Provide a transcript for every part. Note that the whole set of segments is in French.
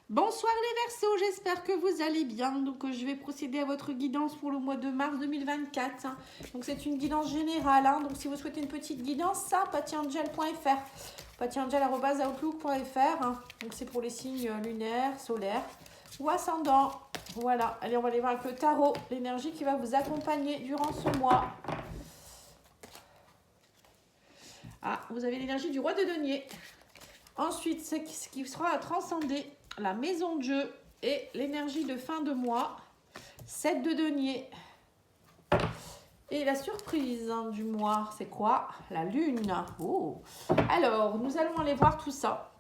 Bonsoir les Verseaux, j'espère que vous allez bien. Donc je vais procéder à votre guidance pour le mois de mars 2024. Donc c'est une guidance générale. Donc si vous souhaitez une petite guidance, ça, patiangel.fr, patiangel@outlook.fr. Donc c'est pour les signes lunaires, solaires ou ascendants. Voilà, allez on va aller voir avec le tarot, l'énergie qui va vous accompagner durant ce mois. Ah, vous avez l'énergie du roi de denier. Ensuite, ce qui sera à transcender, la maison de jeu et l'énergie de fin de mois, 7 de denier. Et la surprise du mois, c'est quoi? La lune. Oh. Alors, nous allons aller voir tout ça.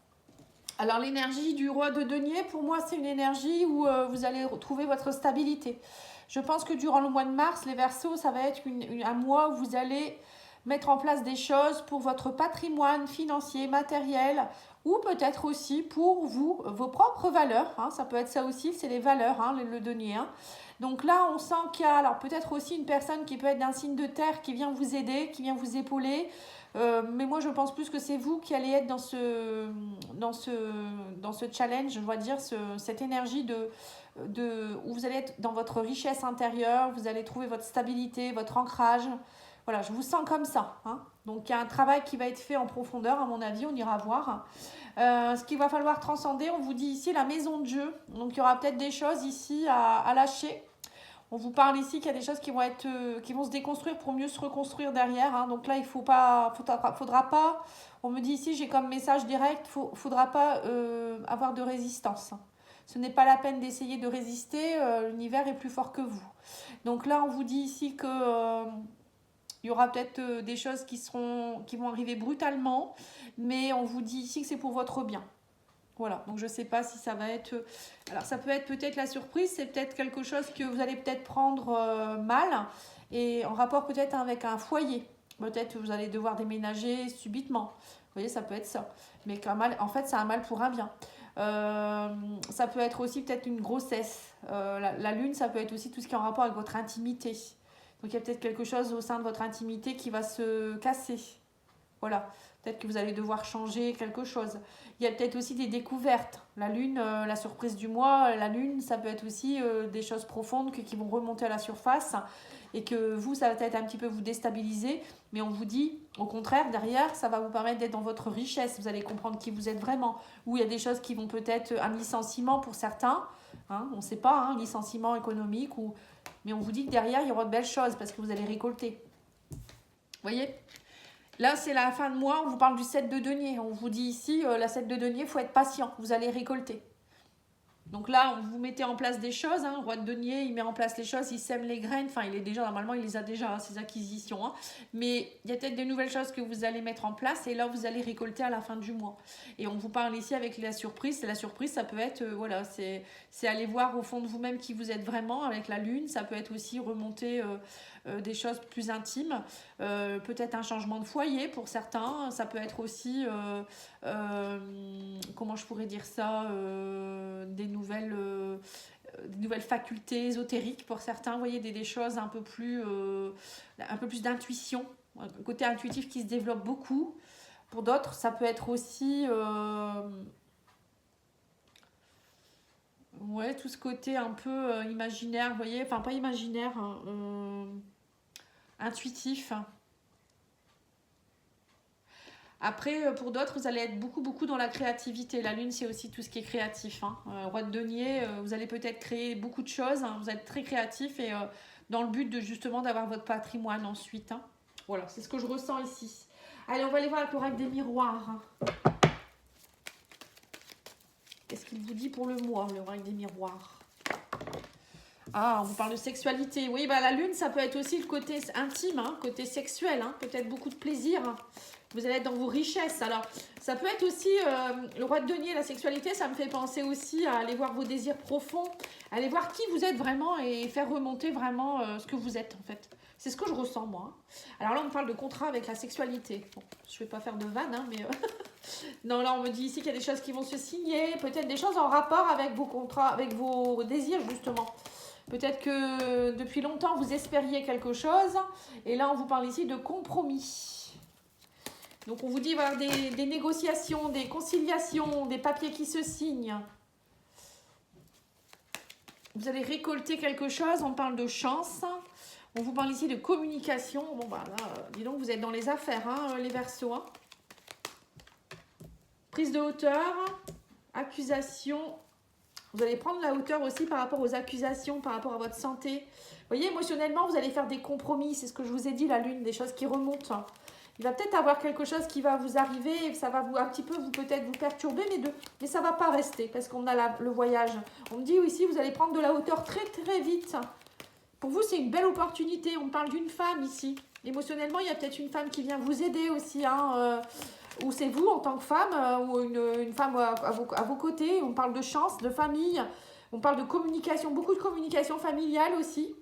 Alors, l'énergie du roi de denier, pour moi, c'est une énergie où vous allez retrouver votre stabilité. Je pense que durant le mois de mars, les Verseaux, ça va être un mois où vous allez mettre en place des choses pour votre patrimoine financier, matériel, ou peut-être aussi pour vous, vos propres valeurs. Ça peut être ça aussi, c'est les valeurs, le denier. Donc là, on sent qu'il y a alors peut-être aussi une personne qui peut être d'un signe de terre qui vient vous aider, qui vient vous épauler. Mais moi, je pense plus que c'est vous qui allez être dans ce challenge, je dois dire, cette énergie où vous allez être dans votre richesse intérieure, vous allez trouver votre stabilité, votre ancrage. Voilà, je vous sens comme ça. Donc, il y a un travail qui va être fait en profondeur, à mon avis, on ira voir. Ce qu'il va falloir transcender, on vous dit ici la maison de jeu. Donc, il y aura peut-être des choses ici à lâcher. On vous parle ici qu'il y a des choses qui vont se déconstruire pour mieux se reconstruire derrière. Donc là, il faudra pas, on me dit ici, j'ai comme message direct, faudra pas avoir de résistance. Ce n'est pas la peine d'essayer de résister, l'univers est plus fort que vous. Donc là, on vous dit ici que il y aura peut-être des choses qui vont arriver brutalement, mais on vous dit ici que c'est pour votre bien. Voilà, donc je ne sais pas si ça va être... Alors ça peut être peut-être la surprise, c'est peut-être quelque chose que vous allez peut-être prendre mal, et en rapport peut-être avec un foyer. Peut-être que vous allez devoir déménager subitement. Vous voyez, ça peut être ça. Mais en fait, c'est un mal pour un bien. Ça peut être aussi peut-être une grossesse. La lune, ça peut être aussi tout ce qui est en rapport avec votre intimité. Donc il y a peut-être quelque chose au sein de votre intimité qui va se casser. Voilà, peut-être que vous allez devoir changer quelque chose. Il y a peut-être aussi des découvertes. La lune, la surprise du mois, la lune, ça peut être aussi des choses profondes qui vont remonter à la surface et que vous, ça va peut-être un petit peu vous déstabiliser. Mais on vous dit, au contraire, derrière, ça va vous permettre d'être dans votre richesse. Vous allez comprendre qui vous êtes vraiment. Ou il y a des choses qui vont peut-être, un licenciement pour certains, on ne sait pas, un licenciement économique, mais on vous dit que derrière, il y aura de belles choses parce que vous allez récolter. Vous voyez ? Là, c'est la fin de mois, on vous parle du 7 de denier. On vous dit ici, la 7 de denier, il faut être patient, vous allez récolter. Donc là, vous mettez en place des choses. Le roi de denier, il met en place les choses, il sème les graines. Enfin, normalement, il les a déjà, ses acquisitions. Mais il y a peut-être des nouvelles choses que vous allez mettre en place et là, vous allez récolter à la fin du mois. Et on vous parle ici avec la surprise. La surprise, ça peut être, c'est aller voir au fond de vous-même qui vous êtes vraiment avec la lune. Ça peut être aussi remonter des choses plus intimes. Peut-être un changement de foyer pour certains. Ça peut être aussi, comment je pourrais dire ça, des nouvelles facultés ésotériques pour certains. Vous voyez, des choses un peu plus d'intuition, un côté intuitif qui se développe beaucoup. Pour d'autres, ça peut être aussi tout ce côté un peu imaginaire, vous voyez, enfin pas imaginaire, intuitif. Après, pour d'autres, vous allez être beaucoup dans la créativité. La lune, c'est aussi tout ce qui est créatif. Roi de denier, vous allez peut-être créer beaucoup de choses. Vous êtes très créatif et dans le but de justement d'avoir votre patrimoine ensuite. Voilà, c'est ce que je ressens ici. Allez, on va aller voir avec l'oracle des miroirs. Qu'est-ce qu'il vous dit pour le mois, l'oracle des miroirs? Ah, on vous parle de sexualité. Oui, la lune, ça peut être aussi le côté intime, côté sexuel, peut-être beaucoup de plaisir. Vous allez être dans vos richesses. Alors, ça peut être aussi le roi de denier, la sexualité, ça me fait penser aussi à aller voir vos désirs profonds, aller voir qui vous êtes vraiment et faire remonter vraiment ce que vous êtes en fait. C'est ce que je ressens moi. Alors là, on me parle de contrat avec la sexualité. Bon, je ne vais pas faire de vanne, mais... non, là, on me dit ici qu'il y a des choses qui vont se signer, peut-être des choses en rapport avec vos contrats, avec vos désirs justement. Peut-être que depuis longtemps, vous espériez quelque chose. Et là, on vous parle ici de compromis. Donc, on vous dit voilà, des négociations, des conciliations, des papiers qui se signent. Vous allez récolter quelque chose, on parle de chance. On vous parle ici de communication. Bon, bah là, dis donc, vous êtes dans les affaires, hein, les Verseaux. Hein. Prise de hauteur, accusation. Vous allez prendre la hauteur aussi par rapport aux accusations, par rapport à votre santé. Vous voyez, émotionnellement, vous allez faire des compromis. C'est ce que je vous ai dit, la lune, des choses qui remontent. Il va peut-être avoir quelque chose qui va vous arriver, ça va vous un petit peu peut-être vous perturber, mais ça ne va pas rester parce qu'on a le voyage. On me dit ici, vous allez prendre de la hauteur très très vite. Pour vous, c'est une belle opportunité. On parle d'une femme ici. Émotionnellement, il y a peut-être une femme qui vient vous aider aussi. Hein, ou c'est vous en tant que femme, ou une femme à vos côtés. On parle de chance, de famille. On parle de communication, beaucoup de communication familiale aussi.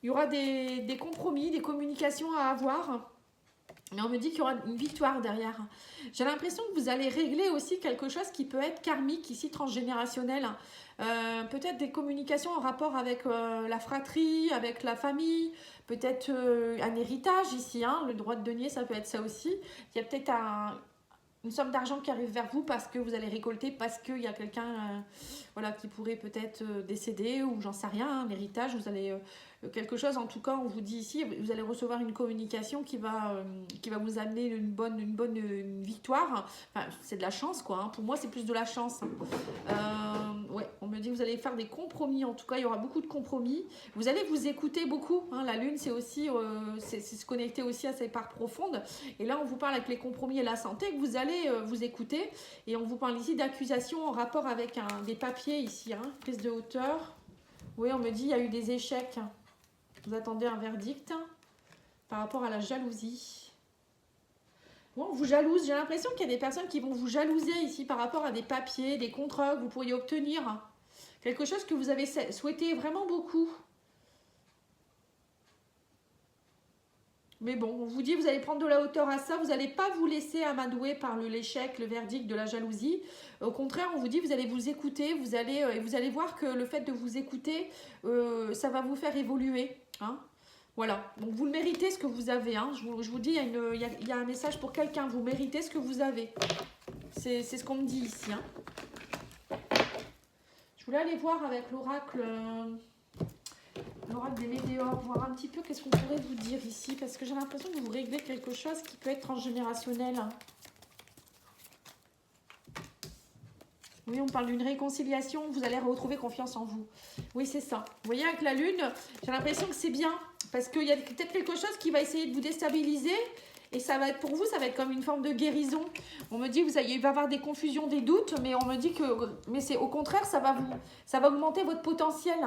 Il y aura des compromis, des communications à avoir. Mais on me dit qu'il y aura une victoire derrière. J'ai l'impression que vous allez régler aussi quelque chose qui peut être karmique, ici transgénérationnel. Peut-être des communications en rapport avec la fratrie, avec la famille. Peut-être un héritage ici. Hein. Le droit de denier, ça peut être ça aussi. Il y a peut-être une somme d'argent qui arrive vers vous parce que vous allez récolter, parce qu'il y a quelqu'un voilà, qui pourrait peut-être décéder ou j'en sais rien, un héritage. Vous allez... quelque chose, en tout cas, on vous dit ici, vous allez recevoir une communication qui va vous amener une bonne victoire. Enfin, c'est de la chance, quoi. Hein. Pour moi, c'est plus de la chance. Ouais, on me dit que vous allez faire des compromis. En tout cas, il y aura beaucoup de compromis. Vous allez vous écouter beaucoup. Hein. La lune, c'est aussi c'est se connecter aussi à ses parts profondes. Et là, on vous parle avec les compromis et la santé, que vous allez vous écouter. Et on vous parle ici d'accusations en rapport avec des papiers ici. Hein. Prise de hauteur. Oui, on me dit qu'il y a eu des échecs. Vous attendez un verdict par rapport à la jalousie. Bon, on vous jalouse. J'ai l'impression qu'il y a des personnes qui vont vous jalouser ici par rapport à des papiers, des contrats que vous pourriez obtenir. Quelque chose que vous avez souhaité vraiment beaucoup. Mais bon, on vous dit, vous allez prendre de la hauteur à ça. Vous n'allez pas vous laisser amadouer par l'échec, le verdict de la jalousie. Au contraire, on vous dit, vous allez vous écouter. Vous allez voir que le fait de vous écouter, ça va vous faire évoluer. Hein, voilà, donc vous le méritez ce que vous avez. Hein. Je vous dis, il y a un message pour quelqu'un. Vous méritez ce que vous avez. C'est ce qu'on me dit ici. Hein. Je voulais aller voir avec l'oracle des météores, voir un petit peu qu'est-ce qu'on pourrait vous dire ici. Parce que j'ai l'impression que vous réglez quelque chose qui peut être transgénérationnel. Oui, on parle d'une réconciliation, vous allez retrouver confiance en vous. Oui, c'est ça. Vous voyez, avec la lune, j'ai l'impression que c'est bien. Parce qu'il y a peut-être quelque chose qui va essayer de vous déstabiliser. Et ça va être pour vous, ça va être comme une forme de guérison. On me dit, il va y avoir des confusions, des doutes. Mais on me dit que, mais c'est au contraire, ça va augmenter votre potentiel.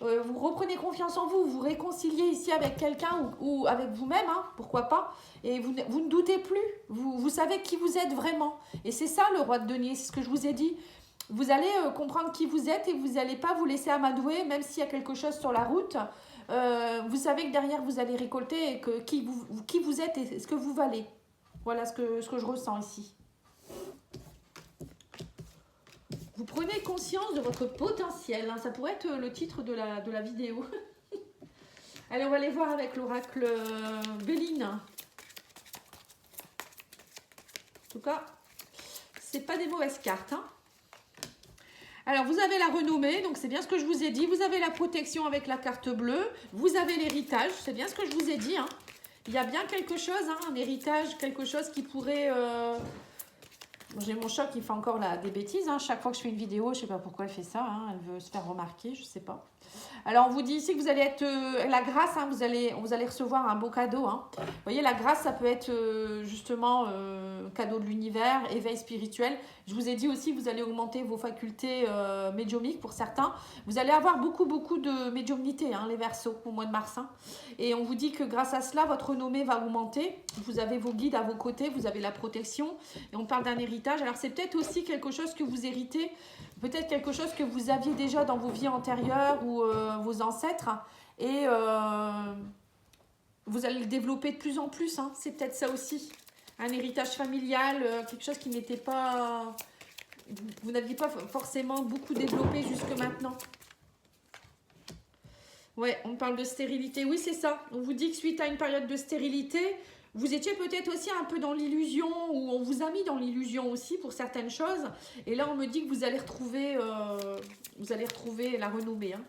Vous reprenez confiance en vous, vous réconciliez ici avec quelqu'un ou avec vous-même, hein, pourquoi pas. Et vous ne doutez plus, vous savez qui vous êtes vraiment. Et c'est ça le roi de denier, c'est ce que je vous ai dit. Vous allez comprendre qui vous êtes et vous n'allez pas vous laisser amadouer, même s'il y a quelque chose sur la route. Vous savez que derrière vous allez récolter et que qui vous êtes et ce que vous valez. Voilà ce que je ressens ici. Vous prenez conscience de votre potentiel. Hein. Ça pourrait être le titre de la vidéo. Allez, on va aller voir avec l'oracle Béline. En tout cas, c'est pas des mauvaises cartes. Hein. Alors, vous avez la renommée, donc c'est bien ce que je vous ai dit. Vous avez la protection avec la carte bleue. Vous avez l'héritage, c'est bien ce que je vous ai dit. Hein. Il y a bien quelque chose, hein, un héritage, quelque chose qui pourrait... J'ai mon chat qui fait encore des bêtises. Hein. Chaque fois que je fais une vidéo, je ne sais pas pourquoi elle fait ça. Hein. Elle veut se faire remarquer, je ne sais pas. Alors, on vous dit ici que vous allez être... la grâce, hein, vous allez recevoir un beau cadeau. Hein. Vous voyez, la grâce, ça peut être justement cadeau de l'univers, éveil spirituel. Je vous ai dit aussi que vous allez augmenter vos facultés médiumiques pour certains. Vous allez avoir beaucoup de médiumnité, hein, les Verseaux, au mois de mars. Hein. Et on vous dit que grâce à cela, votre renommée va augmenter. Vous avez vos guides à vos côtés, vous avez la protection. Et on parle d'un héritage. Alors, c'est peut-être aussi quelque chose que vous héritez. Peut-être quelque chose que vous aviez déjà dans vos vies antérieures ou vos ancêtres. Et vous allez le développer de plus en plus. Hein. C'est peut-être ça aussi. Un héritage familial, quelque chose qui n'était pas... Vous n'aviez pas forcément beaucoup développé jusque maintenant. Ouais, on parle de stérilité. Oui, c'est ça. On vous dit que suite à une période de stérilité, Vous étiez peut-être aussi un peu dans l'illusion, ou on vous a mis dans l'illusion aussi pour certaines choses. Et là, on me dit que vous allez retrouver la renommée. Hein.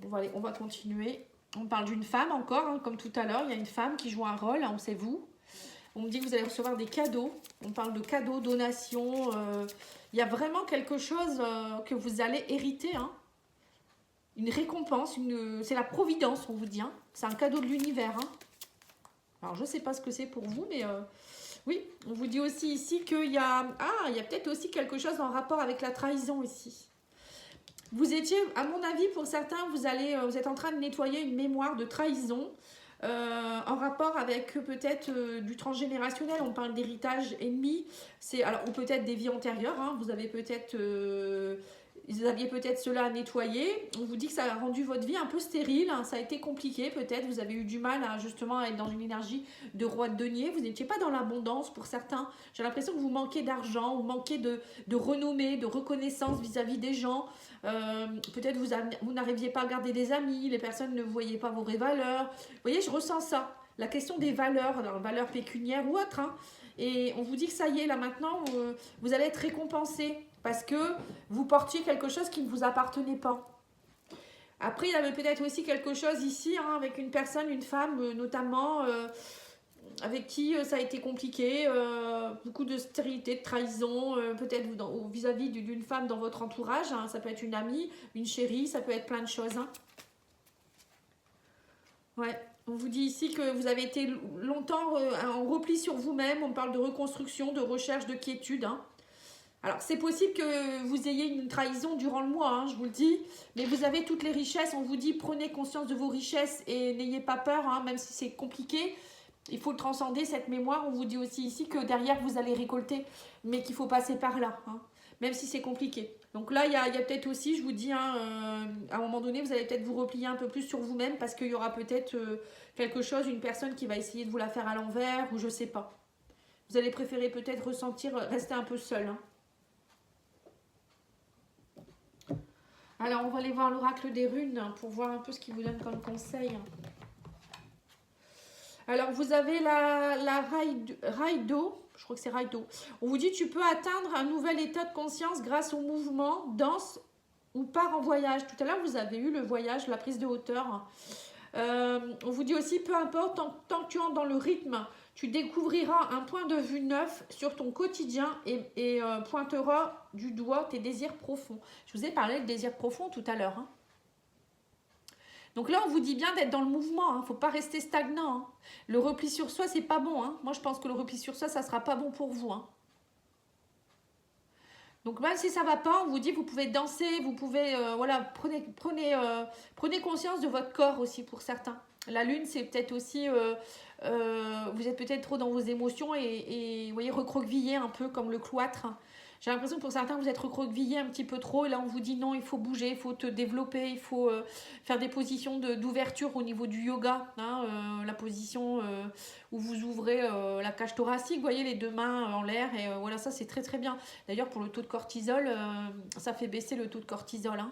Bon, on va continuer. On parle d'une femme encore, hein, comme tout à l'heure. Il y a une femme qui joue un rôle, hein, c'est vous. On me dit que vous allez recevoir des cadeaux. On parle de cadeaux, donations. Il y a vraiment quelque chose que vous allez hériter. Hein. Une récompense, c'est la providence, on vous dit. Hein. C'est un cadeau de l'univers. Hein. Alors, je ne sais pas ce que c'est pour vous, mais oui, on vous dit aussi ici qu'il y a, il y a peut-être aussi quelque chose en rapport avec la trahison ici. Vous étiez, à mon avis, pour certains, vous êtes en train de nettoyer une mémoire de trahison en rapport avec peut-être du transgénérationnel. On parle d'héritage ennemi, ou peut-être des vies antérieures. Hein, vous avez peut-être... Vous aviez peut-être cela à nettoyer. On vous dit que ça a rendu votre vie un peu stérile. Hein. Ça a été compliqué peut-être. Vous avez eu du mal justement à être dans une énergie de roi de denier. Vous n'étiez pas dans l'abondance pour certains. J'ai l'impression que vous manquez d'argent, vous manquez de renommée, de reconnaissance vis-à-vis des gens. Peut-être vous n'arriviez pas à garder des amis. Les personnes ne voyaient pas vos vraies valeurs. Vous voyez, je ressens ça. La question des valeurs, valeurs pécuniaires ou autres. Hein. Et on vous dit que ça y est, là maintenant, vous allez être récompensé. Parce que vous portiez quelque chose qui ne vous appartenait pas. Après, il y avait peut-être aussi quelque chose ici, hein, avec une personne, une femme notamment, avec qui ça a été compliqué. Beaucoup de stérilité, de trahison, peut-être vis-à-vis d'une femme dans votre entourage. Hein, ça peut être une amie, une chérie, ça peut être plein de choses. Hein. Ouais. On vous dit ici que vous avez été longtemps en repli sur vous-même. On parle de reconstruction, de recherche, de quiétude. Hein. Alors, c'est possible que vous ayez une trahison durant le mois, hein, je vous le dis. Mais vous avez toutes les richesses. On vous dit, prenez conscience de vos richesses et n'ayez pas peur, hein, même si c'est compliqué. Il faut transcender cette mémoire. On vous dit aussi ici que derrière, vous allez récolter, mais qu'il faut passer par là, hein, même si c'est compliqué. Donc là, il y a peut-être aussi, je vous dis, hein, à un moment donné, vous allez peut-être vous replier un peu plus sur vous-même parce qu'il y aura peut-être quelque chose, une personne qui va essayer de vous la faire à l'envers ou je ne sais pas. Vous allez préférer peut-être rester un peu seul, hein. Alors, on va aller voir l'oracle des runes pour voir un peu ce qu'il vous donne comme conseil. Alors, vous avez la Raido, je crois que c'est Raido. On vous dit, tu peux atteindre un nouvel état de conscience grâce au mouvement, danse ou part en voyage. Tout à l'heure, vous avez eu le voyage, la prise de hauteur. On vous dit aussi, peu importe, tant que tu entres dans le rythme, tu découvriras un point de vue neuf sur ton quotidien et pointeras du doigt tes désirs profonds. Je vous ai parlé de désirs profonds tout à l'heure. Hein. Donc là, on vous dit bien d'être dans le mouvement. Il ne faut pas rester stagnant. Hein. Le repli sur soi, c'est pas bon. Hein. Moi, je pense que le repli sur soi, ça ne sera pas bon pour vous. Hein. Donc même si ça ne va pas, on vous dit vous pouvez danser, vous pouvez, prenez conscience de votre corps aussi pour certains. La lune, c'est peut-être aussi, vous êtes peut-être trop dans vos émotions et vous voyez, recroquevillé un peu comme le cloître. J'ai l'impression que pour certains, vous êtes recroquevillé un petit peu trop. Et là, on vous dit non, il faut bouger, il faut te développer, il faut faire des positions d'ouverture au niveau du yoga. Hein, la position où vous ouvrez la cage thoracique, vous voyez, les deux mains en l'air. Et voilà, ça, c'est très, très bien. D'ailleurs, pour le taux de cortisol, ça fait baisser le taux de cortisol. Hein.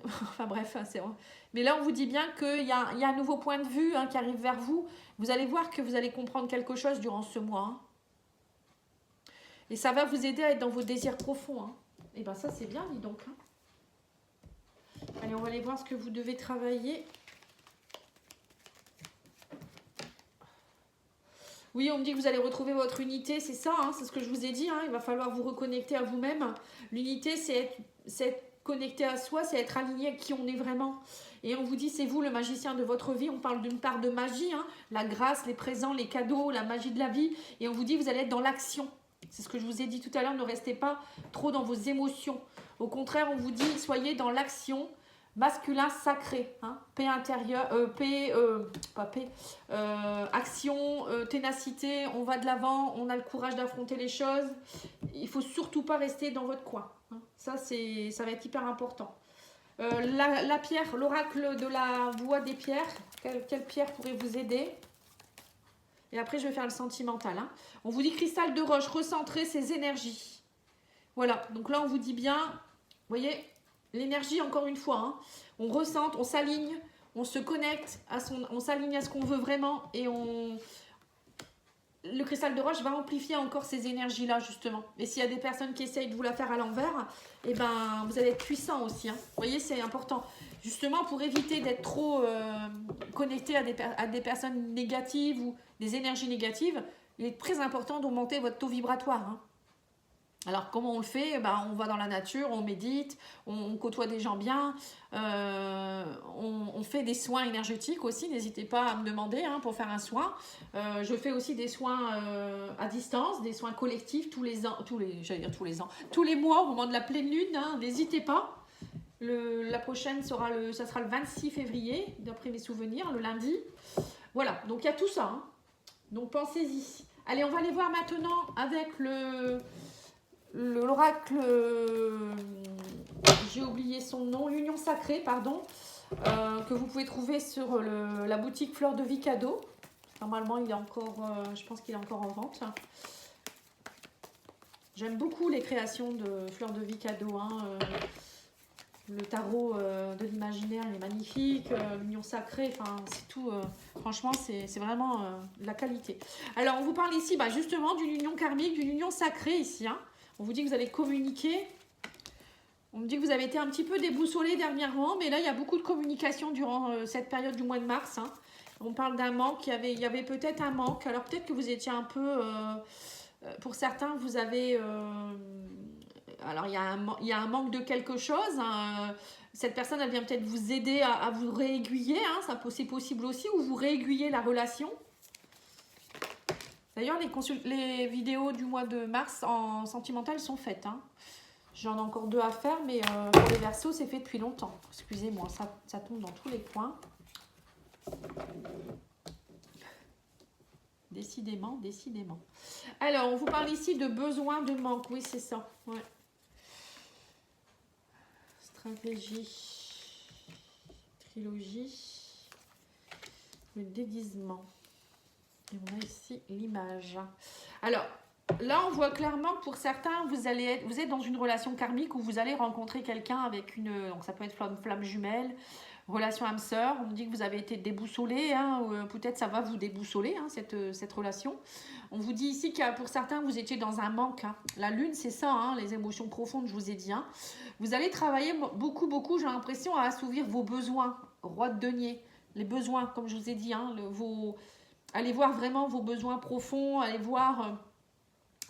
Enfin bref, c'est vrai. Mais là, on vous dit bien qu'il y a un nouveau point de vue qui arrive vers vous. Vous allez voir que vous allez comprendre quelque chose durant ce mois. Hein. Et ça va vous aider à être dans vos désirs profonds. Hein. Et bien ça, c'est bien, dis donc. Hein. Allez, on va aller voir ce que vous devez travailler. Oui, on me dit que vous allez retrouver votre unité, c'est ça, hein, c'est ce que je vous ai dit. Hein, il va falloir vous reconnecter à vous-même. L'unité, c'est être connecté à soi, c'est être aligné avec qui on est vraiment. Et on vous dit, c'est vous le magicien de votre vie. On parle d'une part de magie, hein, la grâce, les présents, les cadeaux, la magie de la vie. Et on vous dit, vous allez être dans l'action. C'est ce que je vous ai dit tout à l'heure, ne restez pas trop dans vos émotions. Au contraire, on vous dit, soyez dans l'action masculin sacré. Hein, paix intérieure, action, ténacité, on va de l'avant, on a le courage d'affronter les choses. Il ne faut surtout pas rester dans votre coin. Hein. Ça va être hyper important. La pierre, l'oracle de la voix des pierres, quelle pierre pourrait vous aider ? Et après, je vais faire le sentimental. Hein. On vous dit cristal de roche, recentrer ses énergies. Voilà, donc là, on vous dit bien, vous voyez, l'énergie, encore une fois. Hein. On ressente, on s'aligne, on se connecte, on s'aligne à ce qu'on veut vraiment et on le cristal de roche va amplifier encore ces énergies-là, justement. Et s'il y a des personnes qui essayent de vous la faire à l'envers, eh ben, vous allez être puissant aussi. Hein. Vous voyez, c'est important. Justement, pour éviter d'être trop connecté à des personnes négatives ou des énergies négatives, il est très important d'augmenter votre taux vibratoire. Hein. Alors, comment on le fait? Ben, on va dans la nature, on médite, on côtoie des gens bien, on fait des soins énergétiques aussi. N'hésitez pas à me demander hein, pour faire un soin. Je fais aussi des soins à distance, des soins collectifs tous les ans, tous les mois au moment de la pleine lune. Hein, n'hésitez pas. La prochaine sera ça sera le 26 février, d'après mes souvenirs, le lundi. Voilà, donc il y a tout ça. Hein. Donc pensez-y. Allez, on va aller voir maintenant avec l'oracle, j'ai oublié son nom, l'Union Sacrée, pardon, que vous pouvez trouver sur la boutique Fleur de Vie Cadeau. Normalement, il est encore, je pense qu'il est encore en vente. J'aime beaucoup les créations de Fleur de Vie Cadeau. Hein, le tarot de l'imaginaire, il est magnifique. L'Union Sacrée, enfin, c'est tout. Franchement, c'est vraiment de la qualité. Alors, on vous parle ici justement d'une union karmique, d'une union sacrée ici. Hein. On vous dit que vous allez communiquer. On me dit que vous avez été un petit peu déboussolé dernièrement, mais là, il y a beaucoup de communication durant cette période du mois de mars. Hein. On parle d'un manque, il y avait peut-être un manque. Alors, peut-être que vous étiez un peu... pour certains, vous avez... alors, il y a un manque de quelque chose. Hein. Cette personne, elle vient peut-être vous aider à vous réaiguiller. Hein. C'est possible aussi, ou vous réaiguiller la relation. D'ailleurs, les vidéos du mois de mars en sentimental sont faites. Hein. J'en ai encore 2 à faire, mais pour les Verseaux, c'est fait depuis longtemps. Excusez-moi, ça tombe dans tous les coins. Décidément, décidément. Alors, on vous parle ici de besoin, de manque. Oui, c'est ça. Ouais. Stratégie. Trilogie. Le déguisement. Et on a ici l'image. Alors, là, on voit clairement que pour certains, vous êtes dans une relation karmique où vous allez rencontrer quelqu'un avec une... Donc, ça peut être flamme jumelle, relation âme sœur. On me dit que vous avez été déboussolé. Hein, peut-être ça va vous déboussoler, hein, cette relation. On vous dit ici que pour certains, vous étiez dans un manque. Hein. La lune, c'est ça, hein, les émotions profondes, je vous ai dit. Hein. Vous allez travailler beaucoup, j'ai l'impression, à assouvir vos besoins. Roi de denier, les besoins, comme je vous ai dit, hein, allez voir vraiment vos besoins profonds, allez voir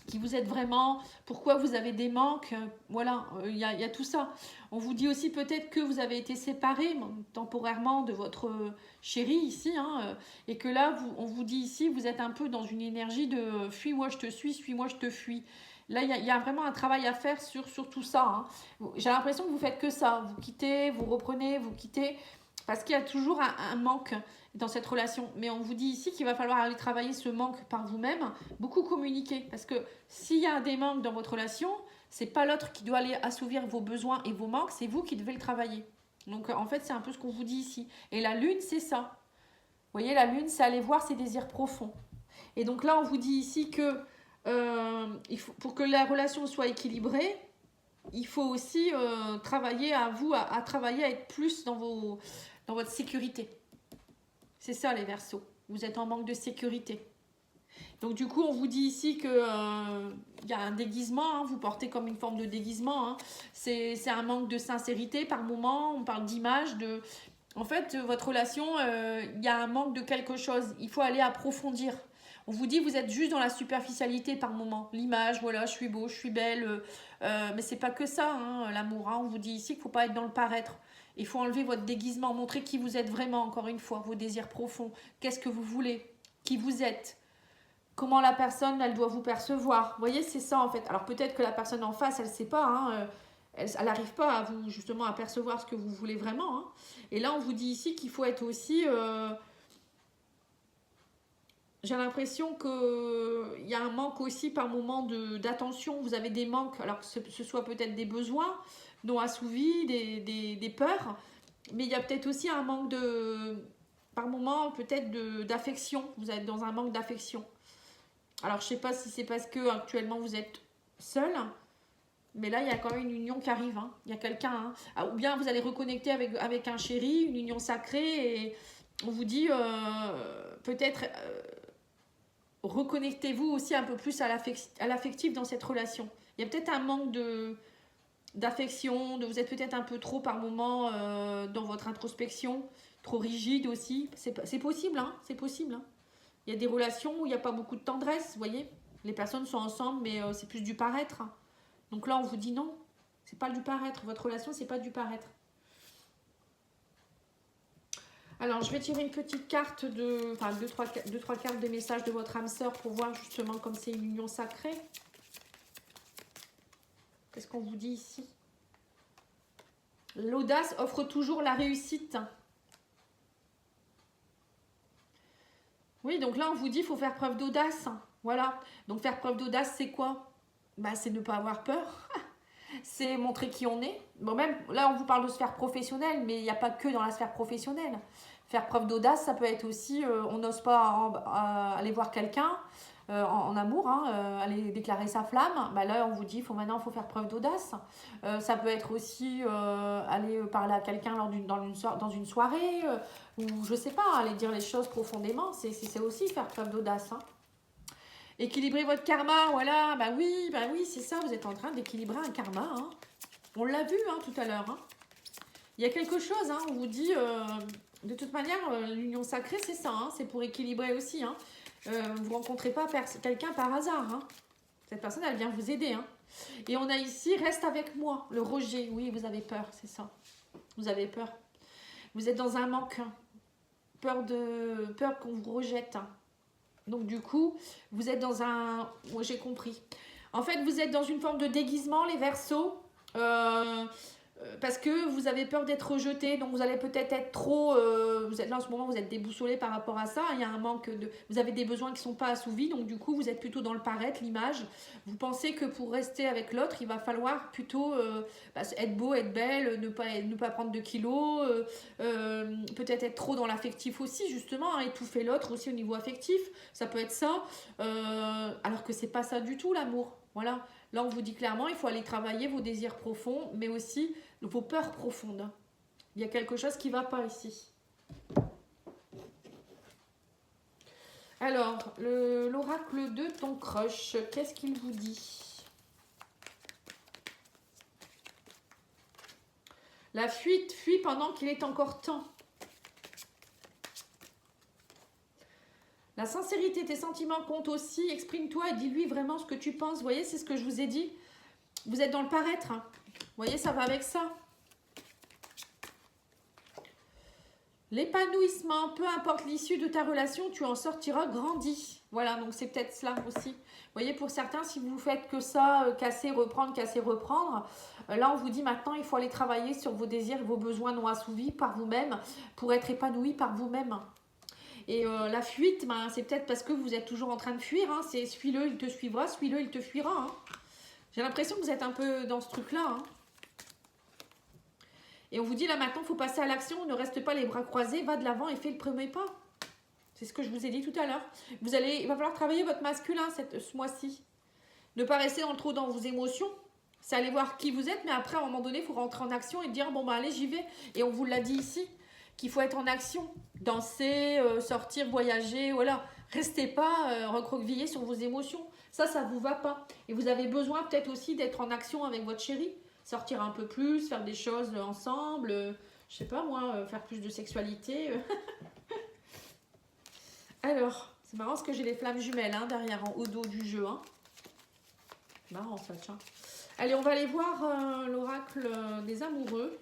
qui vous êtes vraiment, pourquoi vous avez des manques, voilà, il y a tout ça. On vous dit aussi peut-être que vous avez été séparés temporairement de votre chéri ici, hein, et que là, on vous dit ici, vous êtes un peu dans une énergie de « fuis-moi, je te suis-moi, je te fuis ». Là, il y a vraiment un travail à faire sur tout ça. Hein. J'ai l'impression que vous faites que ça, vous quittez, vous reprenez, vous quittez, parce qu'il y a toujours un manque dans cette relation. Mais on vous dit ici qu'il va falloir aller travailler ce manque par vous-même, beaucoup communiquer. Parce que s'il y a des manques dans votre relation, c'est pas l'autre qui doit aller assouvir vos besoins et vos manques, c'est vous qui devez le travailler. Donc en fait, c'est un peu ce qu'on vous dit ici. Et la lune, c'est ça. Vous voyez, la lune, c'est aller voir ses désirs profonds. Et donc là, on vous dit ici que pour que la relation soit équilibrée, il faut aussi travailler à travailler à être plus dans votre sécurité. C'est ça les Verseaux. Vous êtes en manque de sécurité. Donc du coup, on vous dit ici qu'il y a un déguisement. Hein, vous portez comme une forme de déguisement. Hein. C'est un manque de sincérité par moment. On parle d'image. En fait, votre relation, il y a un manque de quelque chose. Il faut aller approfondir. On vous dit vous êtes juste dans la superficialité par moment. L'image, voilà, je suis beau, je suis belle. Mais c'est pas que ça, hein, l'amour. Hein. On vous dit ici qu'il ne faut pas être dans le paraître. Il faut enlever votre déguisement, montrer qui vous êtes vraiment, encore une fois, vos désirs profonds. Qu'est-ce que vous voulez? Qui vous êtes? Comment la personne, elle doit vous percevoir? Vous voyez, c'est ça en fait. Alors peut-être que la personne en face, elle ne sait pas. Hein, elle n'arrive pas à vous, justement, à percevoir ce que vous voulez vraiment. Hein. Et là, on vous dit ici qu'il faut être aussi... j'ai l'impression qu'il y a un manque aussi par moment d'attention. Vous avez des manques, alors que ce soit peut-être des besoins non assouvis, des peurs. Mais il y a peut-être aussi un manque par moment, peut-être d'affection. Vous êtes dans un manque d'affection. Alors, je ne sais pas si c'est parce que actuellement vous êtes seul. Mais là, il y a quand même une union qui arrive. Hein. Il y a quelqu'un. Hein. Ou bien vous allez reconnecter avec un chéri, une union sacrée. Et on vous dit peut-être... reconnectez-vous aussi un peu plus à l'affectif dans cette relation. Il y a peut-être un manque d'affection, vous êtes peut-être un peu trop par moment dans votre introspection, trop rigide aussi. C'est possible, hein, c'est possible. Hein. Il y a des relations où il n'y a pas beaucoup de tendresse, vous voyez. Les personnes sont ensemble, mais c'est plus du paraître. Hein. Donc là, on vous dit non, c'est pas du paraître. Votre relation, c'est pas du paraître. Alors, je vais tirer une petite carte enfin, deux, trois cartes de messages de votre âme sœur pour voir justement comme c'est une union sacrée. Qu'est-ce qu'on vous dit ici? L'audace offre toujours la réussite. Oui, donc là, on vous dit qu'il faut faire preuve d'audace. Voilà. Donc, faire preuve d'audace, c'est quoi? Bah, c'est ne pas avoir peur. C'est montrer qui on est. Bon, même là, on vous parle de sphère professionnelle, mais il n'y a pas que dans la sphère professionnelle. Faire preuve d'audace, ça peut être aussi, on n'ose pas aller voir quelqu'un en amour, hein, aller déclarer sa flamme. Bah là, on vous dit, maintenant, il faut faire preuve d'audace. Ça peut être aussi aller parler à quelqu'un dans une soirée, ou je sais pas, aller dire les choses profondément. C'est aussi faire preuve d'audace. Hein. Équilibrer votre karma, voilà, bah oui, c'est ça, vous êtes en train d'équilibrer un karma. Hein. On l'a vu hein, tout à l'heure. Hein. Il y a quelque chose, hein, on vous dit, de toute manière, l'union sacrée, c'est ça, hein, c'est pour équilibrer aussi. Hein. Vous ne rencontrez pas quelqu'un par hasard. Hein. Cette personne, elle vient vous aider. Hein. Et on a ici, reste avec moi, le rejet. Oui, vous avez peur, c'est ça. Vous avez peur. Vous êtes dans un manque. Hein. Peur qu'on vous rejette. Hein. Donc du coup, vous êtes dans un... Moi, j'ai compris. En fait, vous êtes dans une forme de déguisement, les Verseaux. Parce que vous avez peur d'être rejeté. Donc vous allez peut-être être trop... vous êtes là en ce moment, vous êtes déboussolé par rapport à ça. Il y a un manque de... Vous avez des besoins qui ne sont pas assouvis. Donc du coup, vous êtes plutôt dans le paraître, l'image. Vous pensez que pour rester avec l'autre, il va falloir plutôt être beau, être belle, ne pas prendre de kilos. Peut-être être trop dans l'affectif aussi, justement. Hein, étouffer l'autre aussi au niveau affectif. Ça peut être ça. Alors que c'est pas ça du tout, l'amour. Voilà. Là, on vous dit clairement, il faut aller travailler vos désirs profonds, mais aussi vos peurs profondes. Il y a quelque chose qui ne va pas ici. Alors, l'oracle de ton crush, qu'est-ce qu'il vous dit? La fuite, fuit pendant qu'il est encore temps. La sincérité, tes sentiments comptent aussi. Exprime-toi et dis-lui vraiment ce que tu penses. Vous voyez, c'est ce que je vous ai dit. Vous êtes dans le paraître. Hein. Vous voyez, ça va avec ça. L'épanouissement, peu importe l'issue de ta relation, tu en sortiras grandi. Voilà, donc c'est peut-être cela aussi. Vous voyez, pour certains, si vous faites que ça, casser, reprendre, là, on vous dit maintenant, il faut aller travailler sur vos désirs et vos besoins non assouvis par vous-même pour être épanoui par vous-même. Et la fuite, c'est peut-être parce que vous êtes toujours en train de fuir. Hein. C'est suis-le, il te suivra, suis-le, il te fuira. Hein. J'ai l'impression que vous êtes un peu dans ce truc-là. Hein. Et on vous dit là maintenant, il faut passer à l'action. Ne reste pas les bras croisés, va de l'avant et fais le premier pas. C'est ce que je vous ai dit tout à l'heure. Il va falloir travailler votre masculin ce mois-ci. Ne pas rester trop dans vos émotions. C'est aller voir qui vous êtes, mais après, à un moment donné, il faut rentrer en action et dire, bon, allez, j'y vais. Et on vous l'a dit ici. Qu'il faut être en action, danser, sortir, voyager, voilà. Restez pas recroquevillés sur vos émotions. Ça vous va pas. Et vous avez besoin peut-être aussi d'être en action avec votre chéri. Sortir un peu plus, faire des choses ensemble. Je sais pas moi, faire plus de sexualité. Alors, c'est marrant parce que j'ai les flammes jumelles hein, derrière, en haut dos du jeu. Hein. Marrant ça, tiens. Allez, on va aller voir l'oracle des amoureux.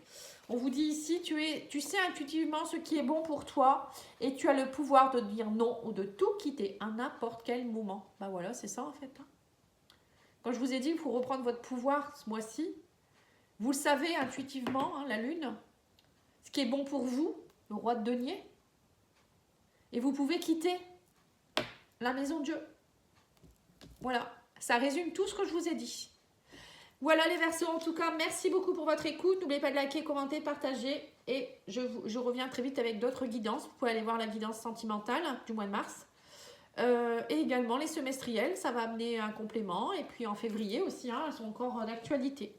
On vous dit ici, tu sais intuitivement ce qui est bon pour toi et tu as le pouvoir de dire non ou de tout quitter à n'importe quel moment. Ben voilà, c'est ça en fait. Hein. Quand je vous ai dit qu'il faut reprendre votre pouvoir ce mois-ci, vous le savez intuitivement, hein, la lune, ce qui est bon pour vous, le roi de denier, et vous pouvez quitter la maison de Dieu. Voilà, ça résume tout ce que je vous ai dit. Voilà les Verseaux, en tout cas, merci beaucoup pour votre écoute. N'oubliez pas de liker, commenter, partager. Et je reviens très vite avec d'autres guidances. Vous pouvez aller voir la guidance sentimentale du mois de mars. Et également les semestriels, ça va amener un complément. Et puis en février aussi, hein, elles sont encore d'actualité.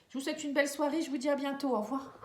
Je vous souhaite une belle soirée, je vous dis à bientôt. Au revoir.